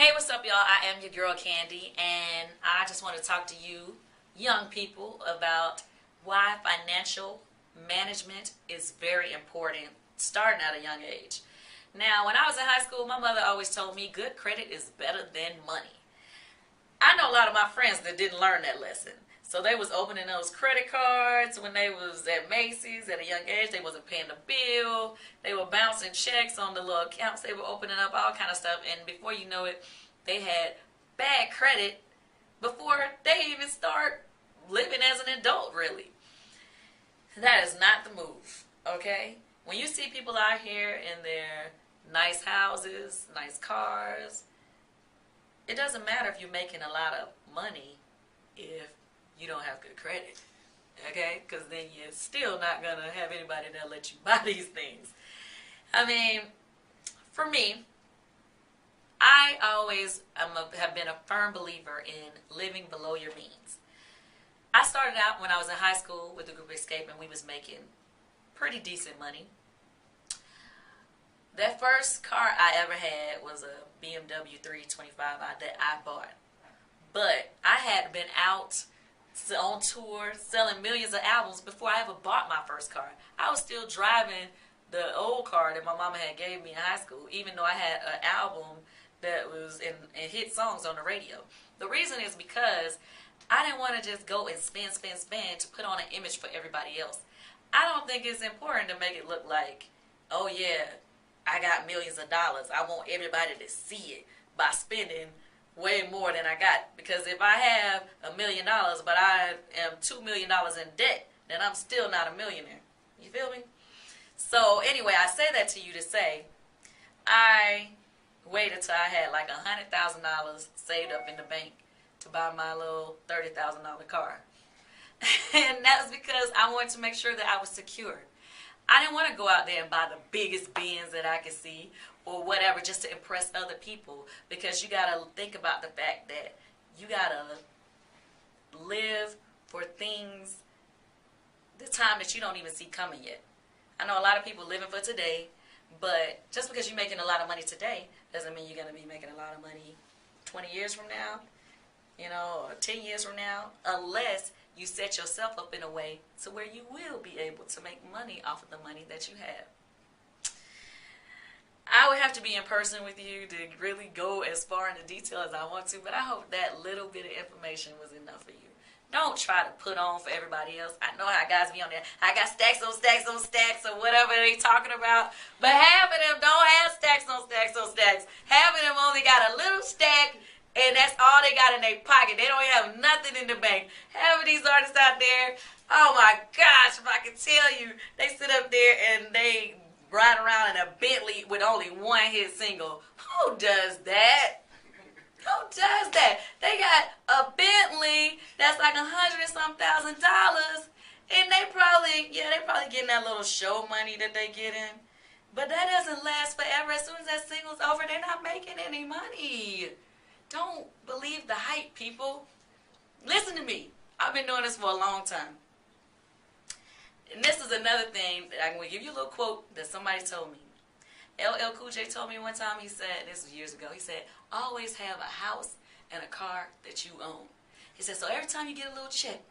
Hey, what's up, y'all? I am your girl, Kandi, and I just want to talk to you, young people, about why financial management is very important, starting at a young age. Now, when I was in high school, my mother always told me good credit is better than money. I know a lot of my friends that didn't learn that lesson. So they was opening those credit cards when they was at Macy's at a young age. They wasn't paying the bill. They were bouncing checks on the little accounts. They were opening up all kind of stuff. And before you know it, they had bad credit before they even start living as an adult, really. That is not the move, okay? When you see people out here in their nice houses, nice cars, it doesn't matter if you're making a lot of money if you don't have good credit, okay? Because then you're still not going to have anybody that'll let you buy these things. I mean, for me, I always have been a firm believer in living below your means. I started out when I was in high school with the group Escape, and we was making pretty decent money. That first car I ever had was a BMW 325 that I bought. But I had been out on tour selling millions of albums before I ever bought my first car. I was still driving the old car that my mama had gave me in high school, even though I had an album that was in hit songs on the radio. The reason is because I didn't want to just go and spend to put on an image for everybody else. I don't think it's important to make it look like, oh yeah, I got millions of dollars. I want everybody to see it by spending way more than I got. Because if I have $1 million but I am $2 million in debt, then I'm still not a millionaire. You feel me? So anyway, I say that to you to say I waited till I had like $100,000 saved up in the bank to buy my little $30,000 car. And that's because I wanted to make sure that I was secure. I didn't want to go out there and buy the biggest Benz that I could see or whatever just to impress other people, because you got to think about the fact that you got to live for things, the time that you don't even see coming yet. I know a lot of people living for today, but just because you're making a lot of money today doesn't mean you're going to be making a lot of money 20 years from now, or 10 years from now, unless you set yourself up in a way to where you will be able to make money off of the money that you have. I would have to be in person with you to really go as far into detail as I want to, but I hope that little bit of information was enough for you. Don't try to put on for everybody else. I know how guys be on there. I got stacks on stacks on stacks or whatever they talking about, but half of them don't have stacks on stacks on stacks. Half of them only got a little stack, and that's all they got in their pocket. They don't have nothing in the bank. Half of these artists out there, oh my gosh, if I could tell you, they sit up there and they ride around in a Bentley with only one hit single. Who does that? Who does that? They got a Bentley that's like $100,000, and they probably getting that little show money that they get in. But that doesn't last forever. As soon as that single's over, they're not making any money. Don't believe the hype, people. Listen to me. I've been doing this for a long time. And this is another thing that I'm going to give you a little quote that somebody told me. LL Cool J told me one time, he said, this was years ago, he said, always have a house and a car that you own. He said, so every time you get a little check,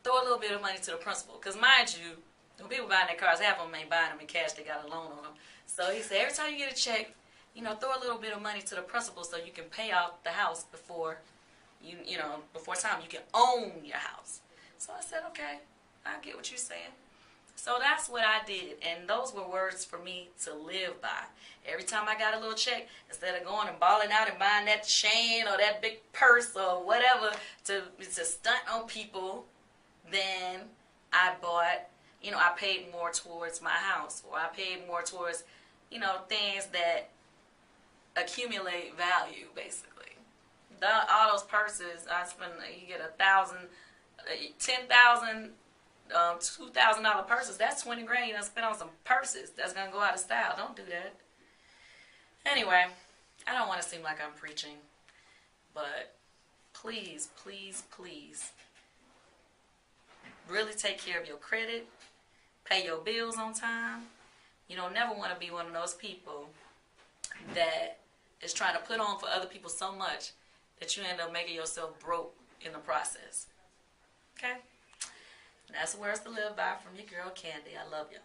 throw a little bit of money to the principal. Because mind you, when people buying their cars, half of them ain't buying them in cash, they got a loan on them. So he said, every time you get a check, throw a little bit of money to the principal so you can pay off the house before before time you can own your house. So I said, okay, I get what you're saying. So that's what I did, and those were words for me to live by. Every time I got a little check, instead of going and balling out and buying that chain or that big purse or whatever to stunt on people, then I bought, I paid more towards my house, or I paid more towards, things that accumulate value, basically. All those purses, I spend, you get $1,000, $10,000, $2,000 purses. That's $20 grand you done spent on some purses that's gonna go out of style. Don't do that. Anyway, I don't want to seem like I'm preaching, but please, please, please, really take care of your credit, pay your bills on time. You don't never want to be one of those people that is trying to put on for other people so much that you end up making yourself broke in the process. Okay? And that's words to live by from your girl Kandi. I love y'all.